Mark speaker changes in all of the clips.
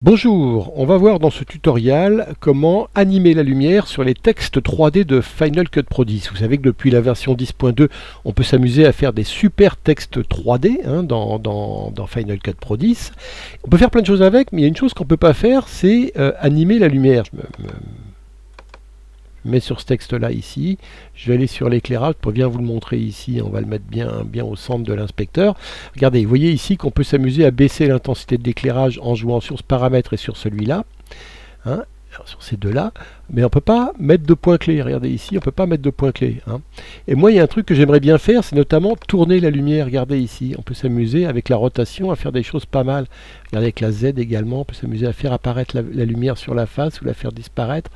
Speaker 1: Bonjour, on va voir dans ce tutoriel comment animer la lumière sur les textes 3D de Final Cut Pro 10. Vous savez que depuis la version 10.2, on peut s'amuser à faire des super textes 3D dans Final Cut Pro 10. On peut faire plein de choses avec, mais il y a une chose qu'on ne peut pas faire, c'est animer la lumière. Je mets sur ce texte-là ici. Je vais aller sur l'éclairage pour bien vous le montrer ici. On va le mettre bien au centre de l'inspecteur. Regardez, vous voyez ici qu'on peut s'amuser à baisser l'intensité de l'éclairage en jouant sur ce paramètre et sur celui-là. Sur ces deux-là. Mais on ne peut pas mettre de points clés. Regardez ici, on ne peut pas mettre de points clés. Et moi, il y a un truc que j'aimerais bien faire, c'est notamment tourner la lumière. Regardez ici, on peut s'amuser avec la rotation à faire des choses pas mal. Regardez avec la Z également, on peut s'amuser à faire apparaître la lumière sur la face ou la faire disparaître.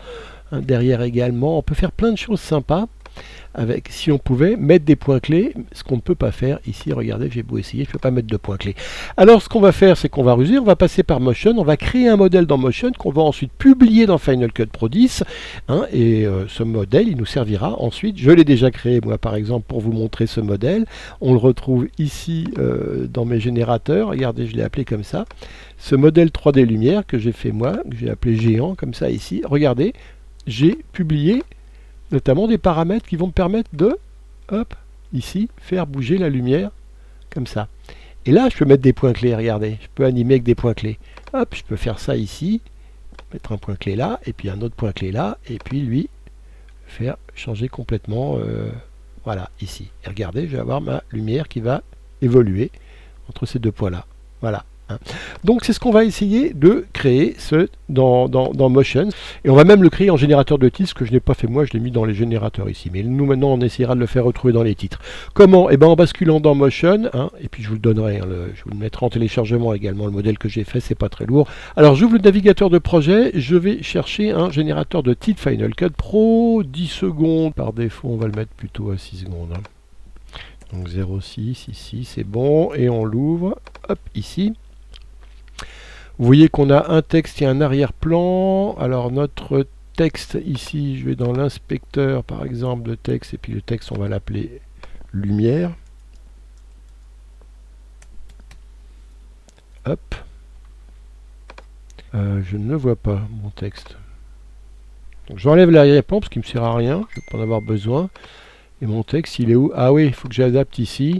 Speaker 1: Derrière également, on peut faire plein de choses sympas avec, si on pouvait mettre des points clés, ce qu'on ne peut pas faire ici. Regardez, j'ai beau essayer, je ne peux pas mettre de points clés. Alors ce qu'on va faire, c'est qu'on va ruser, on va passer par Motion, on va créer un modèle dans Motion qu'on va ensuite publier dans Final Cut Pro 10, et ce modèle, il nous servira ensuite. Je l'ai déjà créé moi par exemple pour vous montrer ce modèle. On le retrouve ici dans mes générateurs. Regardez, je l'ai appelé comme ça. Ce modèle 3D lumière que j'ai fait moi, que j'ai appelé géant comme ça ici. Regardez, j'ai publié notamment des paramètres qui vont me permettre de, hop, ici, faire bouger la lumière comme ça. Et là, je peux mettre des points clés, regardez, je peux animer avec des points clés. Hop, je peux faire ça ici, mettre un point clé là, et puis un autre point clé là, et puis lui, faire changer complètement, voilà, ici. Et regardez, je vais avoir ma lumière qui va évoluer entre ces deux points-là. Voilà. Donc c'est ce qu'on va essayer de créer dans Motion. Et on va même le créer en générateur de titres, ce que je n'ai pas fait moi, je l'ai mis dans les générateurs ici. Mais nous maintenant on essaiera de le faire retrouver dans les titres. Comment? Eh bien en basculant dans Motion, et puis je vous le donnerai, je vous le mettrai en téléchargement également, le modèle que j'ai fait, c'est pas très lourd. Alors j'ouvre le navigateur de projet, je vais chercher un générateur de titres Final Cut Pro, 10 secondes. Par défaut on va le mettre plutôt à 6 secondes. Donc 0,6 ici, c'est bon, et on l'ouvre, hop, ici. Vous voyez qu'on a un texte et un arrière-plan. Alors notre texte ici, je vais dans l'inspecteur par exemple de texte, et puis le texte on va l'appeler lumière. Hop. Je ne le vois pas mon texte. Donc j'enlève l'arrière-plan parce qu'il ne me sert à rien, je ne vais pas en avoir besoin. Et mon texte il est où? Ah oui, il faut que j'adapte ici.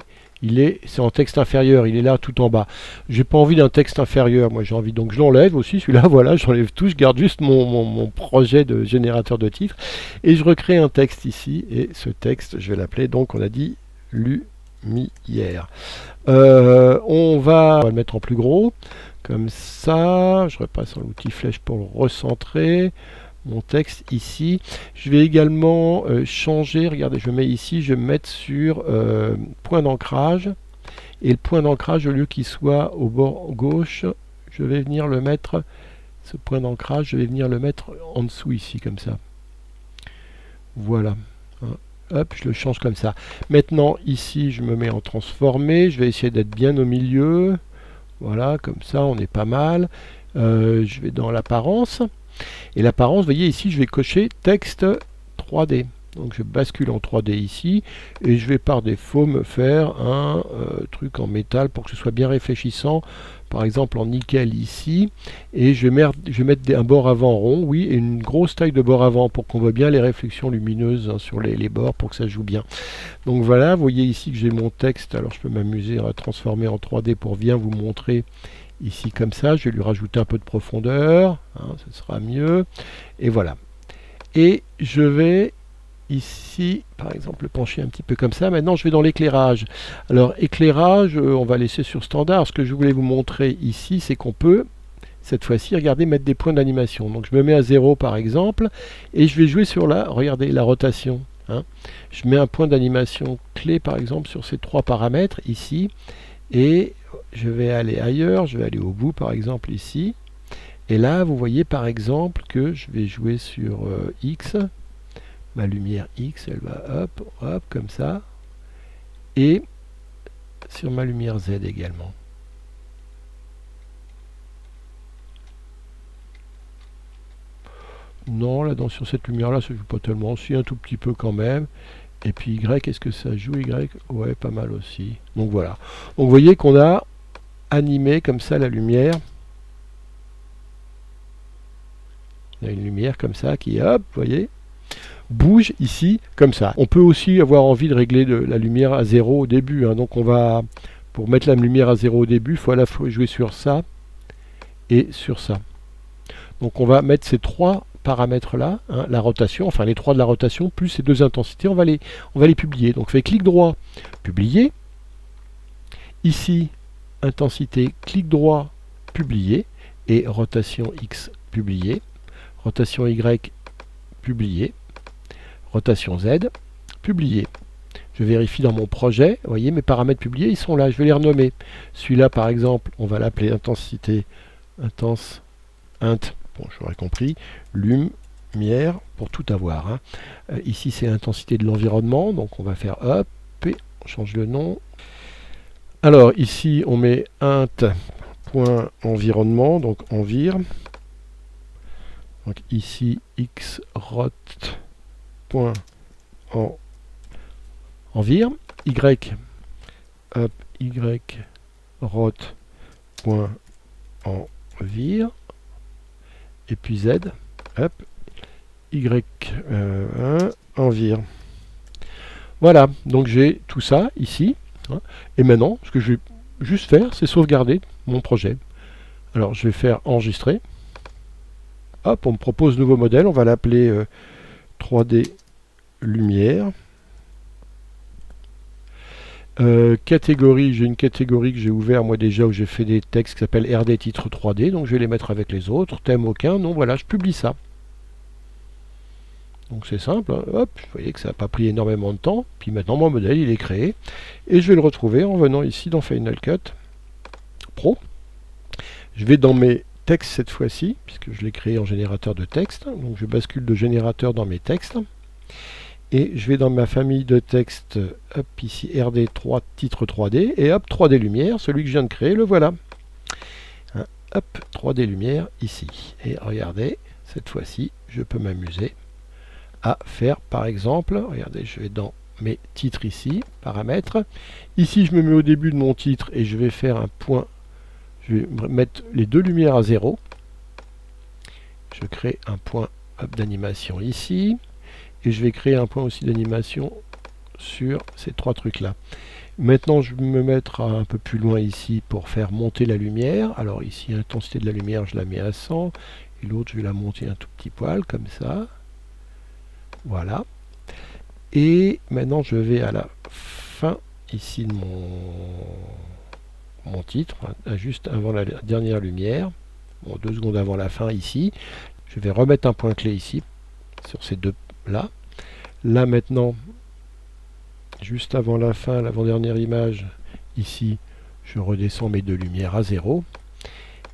Speaker 1: C'est en texte inférieur, il est là tout en bas. J'ai pas envie d'un texte inférieur, moi j'ai envie, donc je l'enlève aussi, celui-là, voilà, j'enlève tout, je garde juste mon projet de générateur de titres, et je recrée un texte ici, et ce texte, je vais l'appeler, donc on a dit lumière. On va le mettre en plus gros, comme ça, je repasse en l'outil flèche pour le recentrer. Mon texte ici. Je vais également changer, regardez, je mets ici, je vais me mettre sur point d'ancrage. Et le point d'ancrage, au lieu qu'il soit au bord gauche, je vais venir le mettre, ce point d'ancrage, je vais venir le mettre en dessous ici, comme ça. Voilà. Hop, je le change comme ça. Maintenant, ici, je me mets en transformé. Je vais essayer d'être bien au milieu. Voilà, comme ça, on est pas mal. Je vais dans l'apparence. Et l'apparence, vous voyez ici, je vais cocher texte 3D. Donc je bascule en 3D ici, et je vais par défaut me faire un truc en métal pour que ce soit bien réfléchissant, par exemple en nickel ici, et je vais mettre un bord avant rond, oui, et une grosse taille de bord avant pour qu'on voit bien les réflexions lumineuses sur les bords pour que ça joue bien. Donc voilà, vous voyez ici que j'ai mon texte, alors je peux m'amuser à transformer en 3D pour bien vous montrer. Ici comme ça, je vais lui rajouter un peu de profondeur, ce sera mieux, et voilà. Et je vais ici, par exemple, le pencher un petit peu comme ça. Maintenant, je vais dans l'éclairage. Alors, éclairage, on va laisser sur standard. Ce que je voulais vous montrer ici, c'est qu'on peut, cette fois-ci, regardez, mettre des points d'animation. Donc, je me mets à 0, par exemple, et je vais jouer sur regardez, la rotation. Je mets un point d'animation clé, par exemple, sur ces trois paramètres, ici, et je vais aller ailleurs, je vais aller au bout par exemple ici, et là vous voyez par exemple que je vais jouer sur X, ma lumière X elle va hop, hop comme ça, et sur ma lumière Z également. Non, là sur cette lumière là ça joue pas tellement, si un tout petit peu quand même. Et puis Y, est-ce que ça joue Y? Ouais, pas mal aussi. Donc voilà. Donc vous voyez qu'on a animé comme ça la lumière On a une lumière comme ça qui, hop, vous voyez, bouge ici comme ça. On peut aussi avoir envie de régler la lumière à 0 au début. Hein. Donc on va, pour mettre la lumière à 0 au début, il faut à la fois jouer sur ça et sur ça. Donc on va mettre ces trois paramètres là, hein, la rotation, enfin les trois de la rotation, plus ces deux intensités, on va les publier. Donc on fait clic droit, publier. Ici, intensité, clic droit, publier. Et rotation X, publier. Rotation Y, publier. Rotation Z, publier. Je vérifie dans mon projet, vous voyez mes paramètres publiés, ils sont là, je vais les renommer. Celui-là par exemple, on va l'appeler intensité, intense, int, bon j'aurais compris, lumière, pour tout avoir. Hein. Ici c'est l'intensité de l'environnement, donc on va faire hop, et on change le nom. Alors ici on met int.environnement, donc envir. Donc ici xrot envir, y up y rot envir, et puis z up y 1 envir. Voilà, donc j'ai tout ça ici, hein, et maintenant ce que je vais juste faire, c'est sauvegarder mon projet. Alors je vais faire enregistrer. Hop, on me propose nouveau modèle, on va l'appeler 3D lumière. Catégorie, j'ai une catégorie que j'ai ouvert moi déjà où j'ai fait des textes qui s'appellent RD titre 3D, donc je vais les mettre avec les autres. Thème aucun, non, voilà, je publie ça. Donc c'est simple, hein. Hop, vous voyez que ça n'a pas pris énormément de temps. Puis maintenant mon modèle il est créé. Et je vais le retrouver en venant ici dans Final Cut Pro. Je vais dans mes textes cette fois-ci, puisque je l'ai créé en générateur de texte. Donc je bascule de générateur dans mes textes. Et je vais dans ma famille de textes, hop, ici RD3 titre 3D, et hop, 3D lumière, celui que je viens de créer, le voilà. Hein, hop, 3D lumière ici. Et regardez, cette fois-ci, je peux m'amuser à faire, par exemple, regardez, je vais dans mes titres ici, paramètres. Ici, je me mets au début de mon titre et je vais faire un point, je vais mettre les deux lumières à 0. Je crée un point d'animation ici. Et je vais créer un point aussi d'animation sur ces trois trucs-là. Maintenant, je vais me mettre un peu plus loin ici pour faire monter la lumière. Alors ici, l'intensité de la lumière, je la mets à 100. Et l'autre, je vais la monter un tout petit poil, comme ça. Voilà. Et maintenant, je vais à la fin ici de mon titre, juste avant la dernière lumière. Bon, 2 secondes avant la fin ici. Je vais remettre un point clé ici, sur ces deux là. Là maintenant, juste avant la fin, l'avant-dernière image, ici, je redescends mes deux lumières à 0.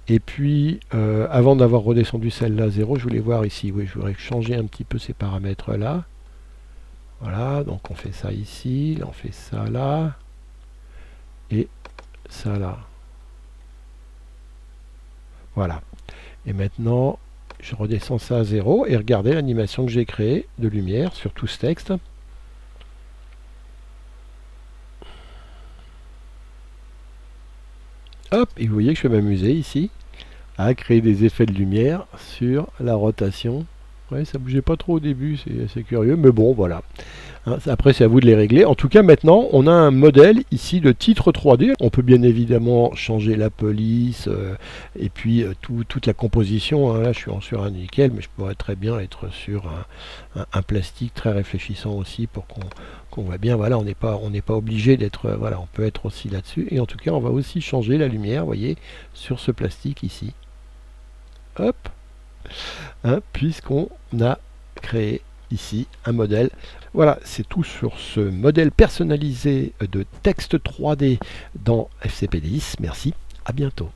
Speaker 1: Et puis, avant d'avoir redescendu celle-là à 0, je voulais voir ici, oui, je voudrais changer un petit peu ces paramètres-là. Voilà, donc on fait ça ici, on fait ça là, et ça là. Voilà. Et maintenant, je redescends ça à 0 et regardez l'animation que j'ai créée de lumière sur tout ce texte. Hop, et vous voyez que je vais m'amuser ici à créer des effets de lumière sur la rotation. Ouais, ça bougeait pas trop au début, c'est curieux, mais bon, voilà. Hein, après, c'est à vous de les régler. En tout cas, maintenant, on a un modèle ici de titre 3D. On peut bien évidemment changer la police et puis toute la composition. Hein. Là, je suis sur un nickel, mais je pourrais très bien être sur un plastique très réfléchissant aussi pour qu'on voit bien. Voilà, on n'est pas obligé d'être. Voilà, on peut être aussi là-dessus. Et en tout cas, on va aussi changer la lumière, vous voyez, sur ce plastique ici. Hop, hein, puisqu'on a créé ici un modèle. Voilà, c'est tout sur ce modèle personnalisé de texte 3D dans FCP10. Merci, à bientôt.